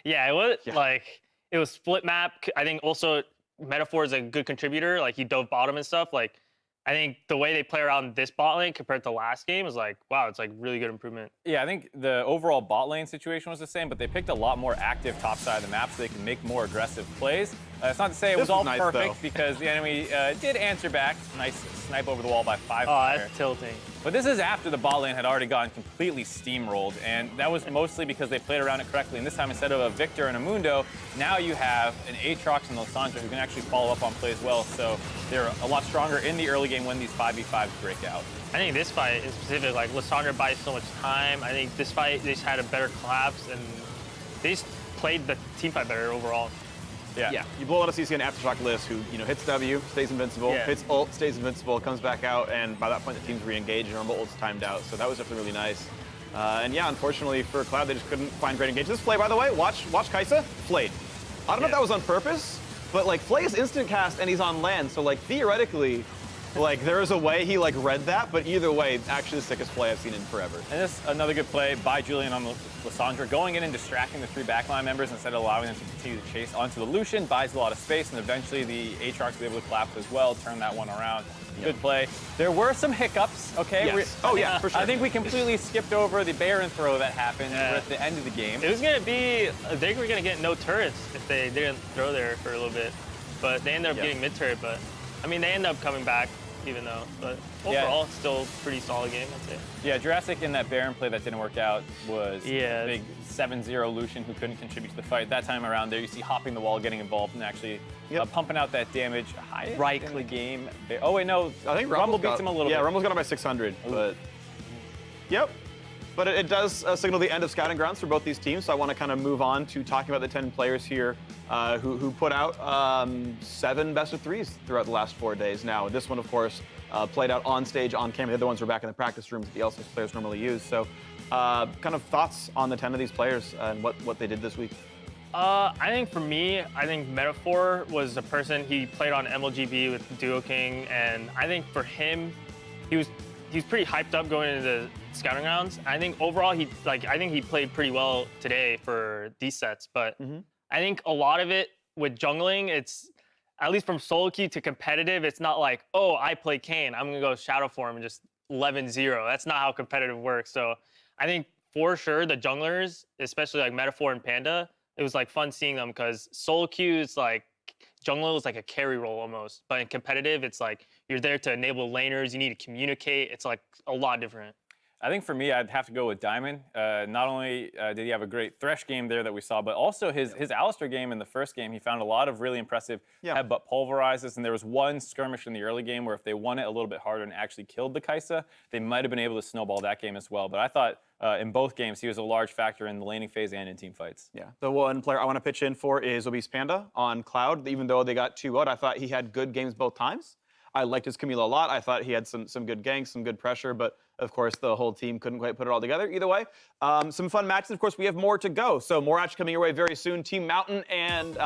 Yeah, it was like, it was split map. I think also Metaphor is a good contributor. Like he dove bottom and stuff. Like, I think the way they play around this bot lane compared to last game is like, wow, it's like really good improvement. Yeah, I think the overall bot lane situation was the same, but they picked a lot more active top side of the map so they can make more aggressive plays. It's not to say it was all nice, perfect though. because the enemy did answer back. Nice snipe over the wall by 5. Oh, that's tilting. But this is after the bot lane had already gotten completely steamrolled, and that was mostly because they played around it correctly. And this time, instead of a Victor and a Mundo, now you have an Aatrox and Lissandra who can actually follow up on plays well. So they're a lot stronger in the early game when these 5v5s break out. I think this fight in specific, like Lissandra buys so much time. I think this fight, they just had a better collapse, and they just played the team fight better overall. Yeah, you blow out a CCN Aftershock list who, hits W, stays invincible, Yeah. hits ult, stays invincible, comes back out, and by that point the team's re-engaged and Rumble ult's timed out. So that was definitely really nice. And yeah, unfortunately for Cloud, they just couldn't find great engagement. This Flay, by the way, watch Kai'Sa, flayed. I don't know if that was on purpose, but like Flay is instant cast and he's on land, so like theoretically, like there is a way he like read that, but either way, actually the sickest play I've seen in forever. And this another good play by Julian on Lissandra, going in and distracting the 3 backline members instead of allowing them to continue to chase onto the Lucian, buys a lot of space, and eventually the Aatrox will be able to collapse as well, turn that one around. Good play. There were some hiccups, okay? Yes. Oh yeah, for sure. I think we completely skipped over the Baron throw that happened at the end of the game. It was gonna be, they were gonna get no turrets if they didn't throw there for a little bit, but they ended up getting mid turret. But I mean, they ended up coming back, even though. But overall, still pretty solid game, I'd say. Yeah, Jurassic in that Baron play that didn't work out was Yeah. big 7-0 Lucian who couldn't contribute to the fight. That time around there, you see hopping the wall, getting involved, and actually pumping out that damage highest in the game. Oh wait, no, I think Rumble beats him a little bit. Yeah, Rumble's got him by 600, but yep. But it does signal the end of scouting grounds for both these teams, so I want to kind of move on to talking about the 10 players here who put out 7 best-of-3s throughout the last 4 days now. This one, of course, played out on stage, on camera. The other ones were back in the practice rooms that the L6 players normally use. So kind of thoughts on the 10 of these players and what they did this week? I think for me, I think Metaphor was a person, he played on MLGB with Duo King, and I think for him, he was pretty hyped up going into the scouting rounds. I think overall, I think he played pretty well today for these sets, but I think a lot of it with jungling, it's, at least from solo queue to competitive, it's not like, oh, I play Kayn, I'm gonna go Shadow Form and just 11-0. That's not how competitive works. So I think for sure the junglers, especially like Metaphor and Panda, it was like fun seeing them because solo queue is like, jungle is like a carry role almost, but in competitive, it's like you're there to enable laners, you need to communicate. It's like a lot different. I think for me, I'd have to go with Diamond. Not only did he have a great Thresh game there that we saw, but also his Alistar game in the first game, he found a lot of really impressive headbutt pulverizes, and there was one skirmish in the early game where if they won it a little bit harder and actually killed the Kai'Sa, they might have been able to snowball that game as well. But I thought in both games, he was a large factor in the laning phase and in team fights. Yeah, the one player I want to pitch in for is Obese Panda on Cloud. Even though they got 2 out, I thought he had good games both times. I liked his Camila a lot. I thought he had some good ganks, some good pressure, but of course the whole team couldn't quite put it all together. Either way, some fun matches. Of course, we have more to go, so more action coming your way very soon. Team Mountain and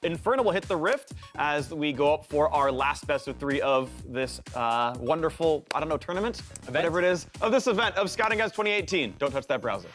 Inferno will hit the Rift as we go up for our last best-of-3 of this wonderful, I don't know, tournament? Whatever it is, of this event of Scouting Guys 2018. Don't touch that browser.